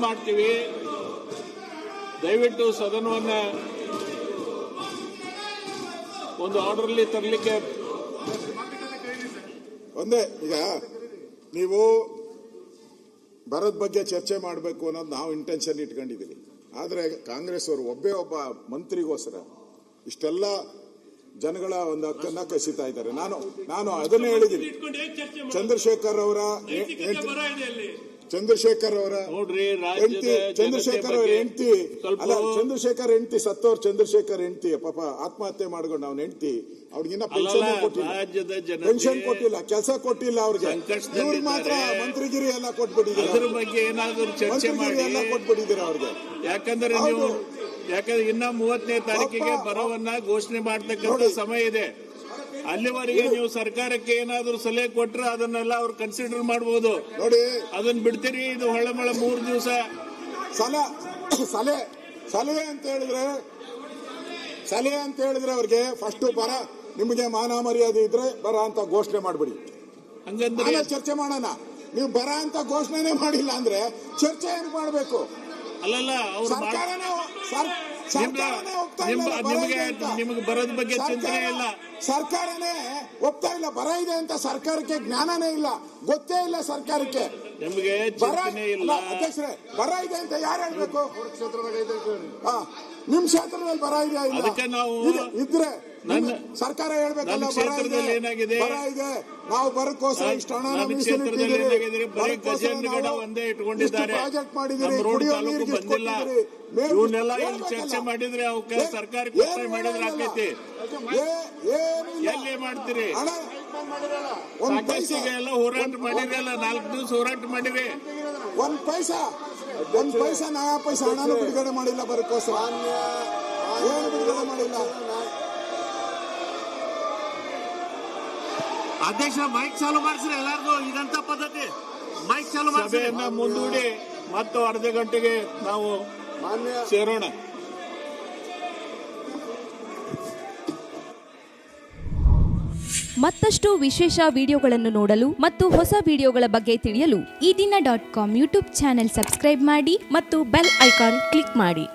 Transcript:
ಮಾಡ್ತೀವಿ. ದಯವಿಟ್ಟು ಸದನವನ್ನ ಒಂದು ಆರ್ಡರ್ಲಿ ತರಲಿಕ್ಕೆ ಒಂದೇ. ಈಗ ನೀವು ಬರದ ಬಗ್ಗೆ ಚರ್ಚೆ ಮಾಡಬೇಕು ಅನ್ನೋದು ನಾವು ಇಂಟೆನ್ಷನ್ ಇಟ್ಕೊಂಡಿದ್ದೀವಿ. ಆದರೆ ಕಾಂಗ್ರೆಸ್ ಅವರು ಒಬ್ಬ ಮಂತ್ರಿಗೋಸ್ಕರ ಇಷ್ಟೆಲ್ಲ ಜನಗಳ ಒಂದು ಹಕ್ಕನ್ನ ಕಸಿತಾ ಇದ್ದಾರೆ. ನಾನು ಅದನ್ನೇ ಹೇಳಿದ್ದೀನಿ. ಚಂದ್ರಶೇಖರ್ ಅವರ ನೋಡ್ರಿ, ಚಂದ್ರಶೇಖರ್ ಅವ್ರ ಹೆಂಡತಿ ಅಲ್ಲ, ಚಂದ್ರಶೇಖರ್ ಹೆಂಡತಿ ಸತ್ತವ್ರು, ಚಂದ್ರಶೇಖರ್ ಹೆಂಡತಿ ಪಾಪ ಆತ್ಮಹತ್ಯೆ ಮಾಡ್ಕೊಂಡು ಅವ್ನ ಹೆಂಡತಿ ಅವ್ರಿಗಿನ್ನ ಪೆನ್ಷನ್ ಕೊಟ್ಟಿಲ್ಲ, ಕೆಲಸ ಕೊಟ್ಟಿಲ್ಲ ಅವ್ರಿಗೆ. ಇವ್ರಿಗೆ ಮಾತ್ರ ಮಂತ್ರಿಗಿರಿ ಎಲ್ಲ ಕೊಟ್ಬಿಟ್ಟಿದ್ದೀರಾ, ಅದ್ರ ಬಗ್ಗೆ ಏನಾದ್ರು ಚರ್ಚೆ ಮಾಡಿ ಎಲ್ಲ ಕೊಟ್ಬಿಟ್ಟಿದ್ದೀರಾ ಅವ್ರಿಗೆ. ಯಾಕಂದ್ರೆ ಇನ್ನ 30ನೇ ತಾರೀಕಿಗೆ ಬರವನ್ನ ಘೋಷಣೆ ಮಾಡ್ತಕ್ಕಂಥ ಸಮಯ ಇದೆ. ಅಲ್ಲಿವರೆಗೆ ನೀವು ಸರ್ಕಾರಕ್ಕೆ ಏನಾದ್ರು ಸಲಹೆ ಕೊಟ್ರೆ ಅದನ್ನೆಲ್ಲ ಅವ್ರು ಕನ್ಸಿಡರ್ ಮಾಡಬಹುದು. ನೋಡಿ, ಅದನ್ನ ಬಿಡ್ತೀರಿ. ಇದು ಹೊಳೆಮಳೆ 3 ದಿವಸ ಸಲಹೆ ಅಂತ ಹೇಳಿದ್ರೆ ಅವ್ರಿಗೆ ಫಸ್ಟ್ ಬರ, ನಿಮಗೆ ಮಾನ ಮರ್ಯಾದೆ ಇದ್ರೆ ಬರ ಅಂತ ಘೋಷಣೆ ಮಾಡ್ಬಿಡಿ, ಹಂಗಂದ್ರೆ ಚರ್ಚೆ ಮಾಡೋಣ. ನೀವು ಬರ ಅಂತ ಘೋಷಣೆನೇ ಮಾಡಿಲ್ಲ ಅಂದ್ರೆ ಚರ್ಚೆ ಏನ್ ಮಾಡ್ಬೇಕು? ಅಲ್ಲಲ್ಲ, ಅವ್ರು ನಿಮಗೆ ಬರೋದ್ ಬಗ್ಗೆ ಚಿಂತನೆ ಇಲ್ಲ. ಸರ್ಕಾರನೇ ಒಪ್ತಾ ಇಲ್ಲ, ಬರ ಇದೆ ಅಂತ ಸರ್ಕಾರಕ್ಕೆ ಜ್ಞಾನನೇ ಇಲ್ಲ, ಗೊತ್ತೇ ಇಲ್ಲ ಸರ್ಕಾರಕ್ಕೆ. ನಿಮಗೆ ಚಿಂತನೆ ಇಲ್ಲ. ಅಧ್ಯಕ್ಷರೇ, ಬರ ಇದೆ ಅಂತ ಯಾರು ಹೇಳ್ಬೇಕು? ನಿಮ್ ಕ್ಷೇತ್ರದಲ್ಲಿ ಬರ ಇದೆಯಾ? ಅದಕ್ಕೆ ನಾವು ಇದ್ರೆ ಸರ್ಕಾರ ಹೇಳ್ಬೇಕಲ್ಲ, ಬರ ಇದೆ, ನಾವು ಬರಕ್ಕೋಸ್ಕರ ಇಷ್ಟು ಹಣ ಒಂದೇ ಇಟ್ಕೊಂಡಿದ್ದಾರೆ, ಪ್ರಾಜೆಕ್ಟ್ ಮಾಡಿದಿರಿ, ಇವನ್ನೆಲ್ಲ ಚರ್ಚೆ ಮಾಡಿದ್ರೆ ಅವಕ್ಕೆ ಸರ್ಕಾರಕ್ಕೆ ಒತ್ತಾಯ ಮಾಡಿದ್ರೆ ಆಕೈತಿ. ಎಲ್ಲಿ ಮಾಡ್ತೀರಿ? ಸಾಕಷ್ಟಿಗೆ ಎಲ್ಲ ಹೋರಾಟ ಮಾಡಿರಲ್ಲ, 4 ದಿವಸ ಹೋರಾಟ ಮಾಡಿರಿ. ಒಂದ್ ಪೈಸಾ ನಯಾ ಪೈಸಾ ಹಣನೂ ಬಿಡುಗಡೆ ಮಾಡಿಲ್ಲ ಬರಕ್ಕೋಸ್ಕರ. ಏನು ಬಿಡುಗಡೆ ಮಾಡಿಲ್ಲ. ಅಧ್ಯಕ್ಷ, ಮೈಕ್ ಚಾಲು ಮಾಡಿಸ್ರಿ ಎಲ್ಲಾರ್ಗು. ಇದಂತ ಪದ್ಧತಿ. ಮೈಕ್ ಚಾಲು ಮಾಡಿ ಸಭೆಯನ್ನ ಮುಂದೂಡಿ ಮತ್ತು ಅರ್ಧ ಗಂಟೆಗೆ ನಾವು ಸೇರೋಣ. ಮತ್ತಷ್ಟು ವಿಶೇಷ ವಿಡಿಯೋಗಳನ್ನು ನೋಡಲು ಮತ್ತು ಹೊಸ ವಿಡಿಯೋಗಳ ಬಗ್ಗೆ ತಿಳಿಯಲು ಈ ದಿನ .com ಯೂಟ್ಯೂಬ್ ಚಾನೆಲ್ ಸಬ್ಸ್ಕ್ರೈಬ್ ಮಾಡಿ ಮತ್ತು ಬೆಲ್ ಐಕಾನ್ ಕ್ಲಿಕ್ ಮಾಡಿ.